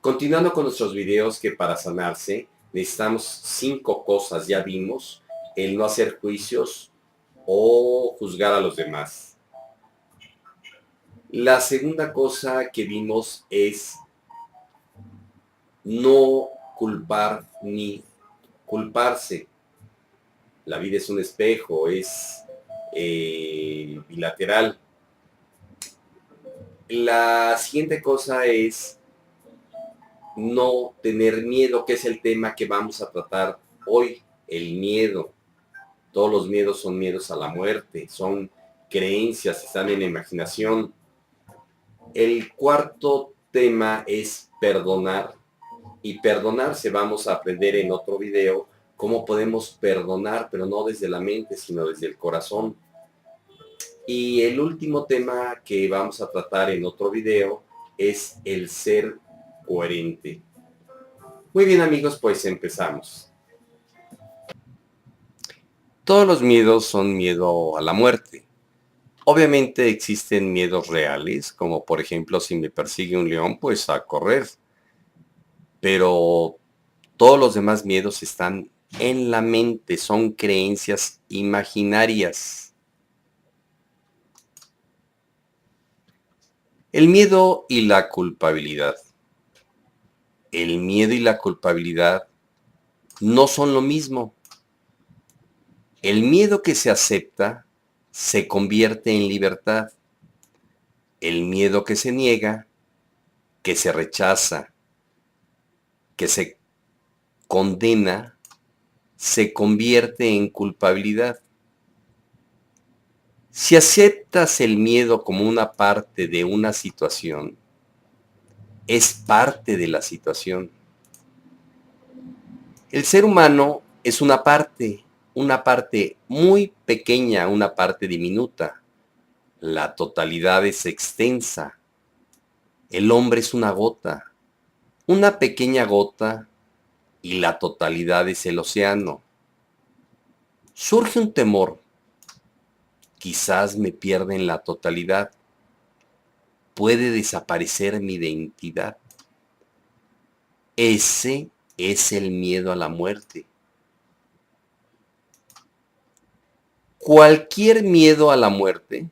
Continuando con nuestros videos, que para sanarse necesitamos 5 cosas, ya vimos: el no hacer juicios o juzgar a los demás. La segunda cosa que vimos es no culpar ni culparse. La vida es un espejo, es bilateral. La siguiente cosa es no tener miedo, que es el tema que vamos a tratar hoy, el miedo. Todos los miedos son miedos a la muerte, son creencias, están en la imaginación. El cuarto tema es perdonar. Y perdonarse vamos a aprender en otro video cómo podemos perdonar, pero no desde la mente, sino desde el corazón. Y el último tema que vamos a tratar en otro video es el ser coherente. Muy bien, amigos, pues empezamos. Todos los miedos son miedo a la muerte. Obviamente existen miedos reales, como por ejemplo si me persigue un león, pues a correr. Pero todos los demás miedos están en la mente, son creencias imaginarias. El miedo y la culpabilidad. El miedo y la culpabilidad no son lo mismo. El miedo que se acepta se convierte en libertad. El miedo que se niega, que se rechaza, que se condena, se convierte en culpabilidad. Si aceptas el miedo como una parte de una situación, es parte de la situación. El ser humano es una parte muy pequeña, una parte diminuta. La totalidad es extensa. El hombre es una pequeña gota, y la totalidad es el océano. Surge un temor. Quizás me pierda en la totalidad. Puede desaparecer mi identidad. Ese es el miedo a la muerte. Cualquier miedo a la muerte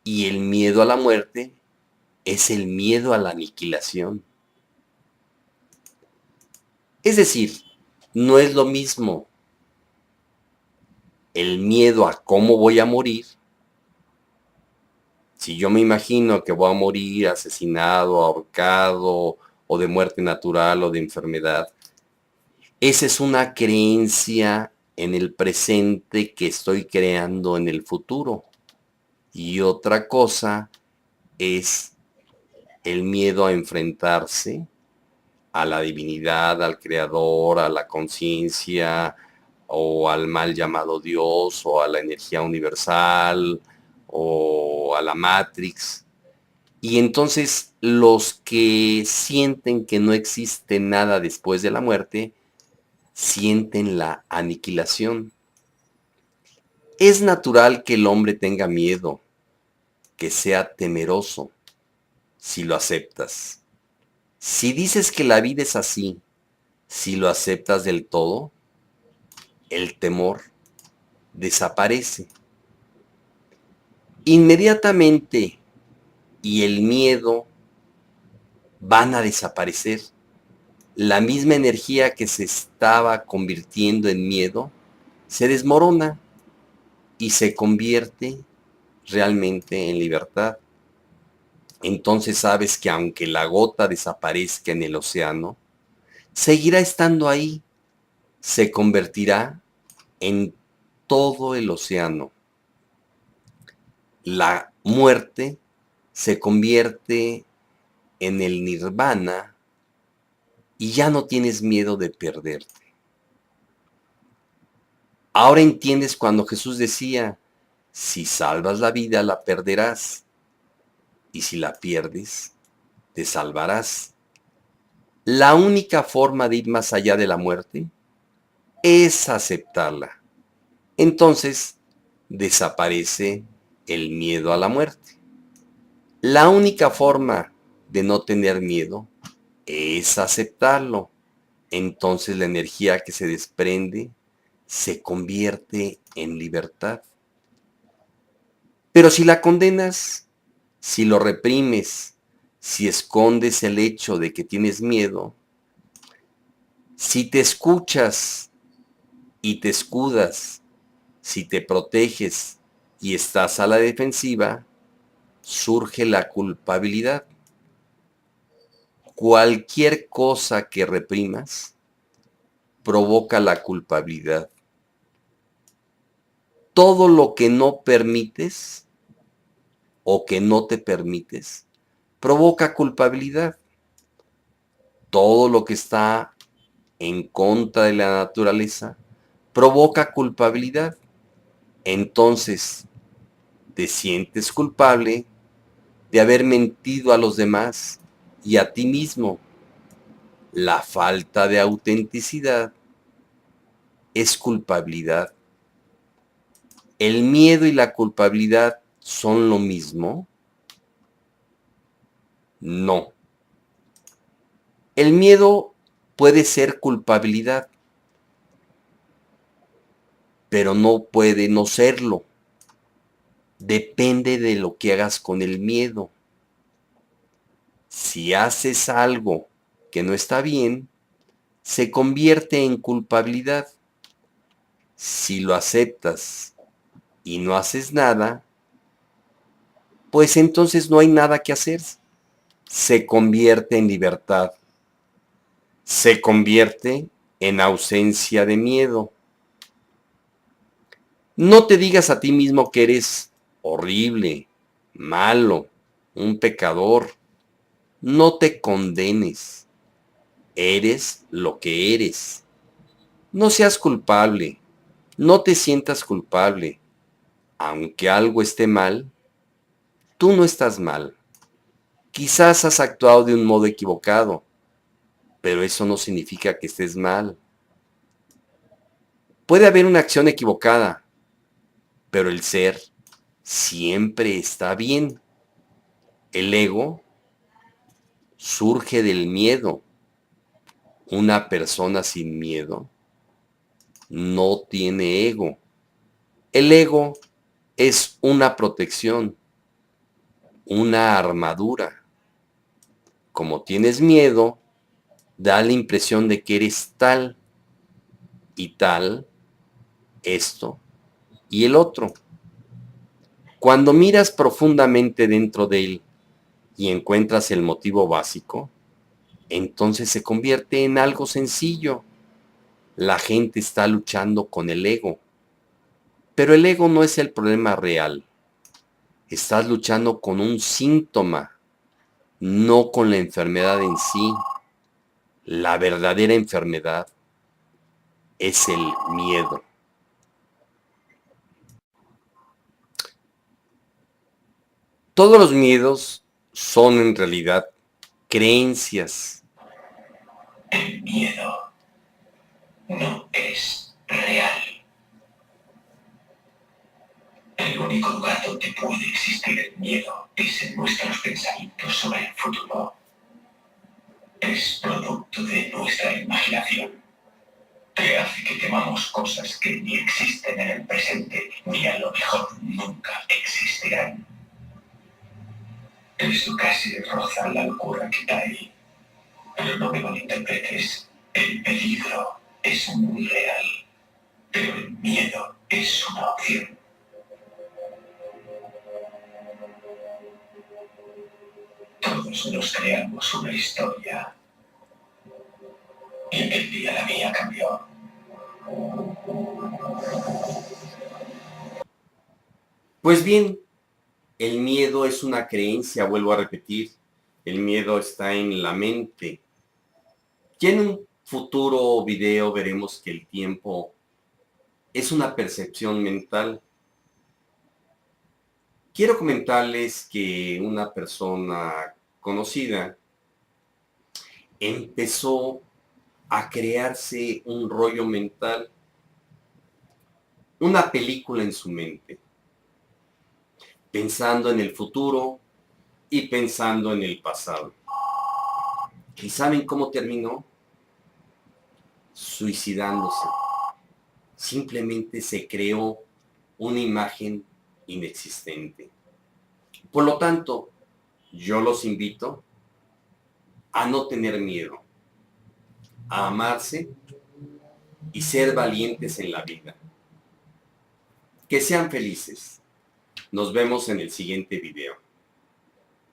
y el miedo a la muerte es el miedo a la aniquilación. Es decir, no es lo mismo el miedo a cómo voy a morir. Si yo me imagino que voy a morir asesinado, ahorcado, o de muerte natural o de enfermedad, esa es una creencia en el presente que estoy creando en el futuro. Y otra cosa es el miedo a enfrentarse a la divinidad, al creador, a la conciencia, o al mal llamado Dios, o a la energía universal, o a la Matrix. Y entonces los que sienten que no existe nada después de la muerte, sienten la aniquilación. Es natural que el hombre tenga miedo, que sea temeroso, si lo aceptas. Si dices que la vida es así, si lo aceptas del todo, el temor desaparece. Inmediatamente, y el miedo van a desaparecer. La misma energía que se estaba convirtiendo en miedo se desmorona y se convierte realmente en libertad. Entonces sabes que aunque la gota desaparezca en el océano, seguirá estando ahí, se convertirá en todo el océano. La muerte se convierte en el nirvana y ya no tienes miedo de perderte. Ahora entiendes cuando Jesús decía: si salvas la vida, la perderás, y si la pierdes, te salvarás. La única forma de ir más allá de la muerte es aceptarla. Entonces desaparece el miedo a la muerte. La única forma de no tener miedo es aceptarlo. Entonces la energía que se desprende se convierte en libertad. Pero si la condenas, si lo reprimes, si escondes el hecho de que tienes miedo, si te escuchas y te escudas, si te proteges y estás a la defensiva, surge la culpabilidad. Cualquier cosa que reprimas provoca la culpabilidad. Todo lo que no permites o que no te permites provoca culpabilidad. Todo lo que está en contra de la naturaleza provoca culpabilidad. Entonces, te sientes culpable de haber mentido a los demás y a ti mismo. La falta de autenticidad es culpabilidad. ¿El miedo y la culpabilidad son lo mismo? No. El miedo puede ser culpabilidad, pero no puede no serlo. Depende de lo que hagas con el miedo. Si haces algo que no está bien, se convierte en culpabilidad. Si lo aceptas y no haces nada, pues entonces no hay nada que hacer. Se convierte en libertad. Se convierte en ausencia de miedo. No te digas a ti mismo que eres horrible, malo, un pecador. No te condenes. Eres lo que eres. No seas culpable. No te sientas culpable. Aunque algo esté mal, tú no estás mal. Quizás has actuado de un modo equivocado, pero eso no significa que estés mal. Puede haber una acción equivocada, pero el ser siempre está bien. El ego surge del miedo. Una persona sin miedo no tiene ego. El ego es una protección, una armadura. Como tienes miedo, da la impresión de que eres tal y tal, esto y el otro. Cuando miras profundamente dentro de él y encuentras el motivo básico, entonces se convierte en algo sencillo. La gente está luchando con el ego, pero el ego no es el problema real. Estás luchando con un síntoma, no con la enfermedad en sí. La verdadera enfermedad es el miedo. Todos los miedos son en realidad creencias. El miedo no es real. El único lugar donde puede existir el miedo es en nuestros pensamientos sobre el futuro. Es producto de nuestra imaginación, que hace que temamos cosas que ni existen en el presente, ni a lo mejor nunca existirán. Eso casi roza la locura que está ahí. Pero no me malinterpretes, el peligro es muy real, pero el miedo es una opción. Todos nos creamos una historia. Y aquel día la mía cambió. Pues bien, el miedo es una creencia, vuelvo a repetir. El miedo está en la mente. Ya en un futuro video veremos que el tiempo es una percepción mental. Quiero comentarles que una persona conocida empezó a crearse un rollo mental, una película en su mente, pensando en el futuro y pensando en el pasado. ¿Y saben cómo terminó? Suicidándose. Simplemente se creó una imagen inexistente. Por lo tanto, yo los invito a no tener miedo, a amarse y ser valientes en la vida. Que sean felices. Nos vemos en el siguiente video.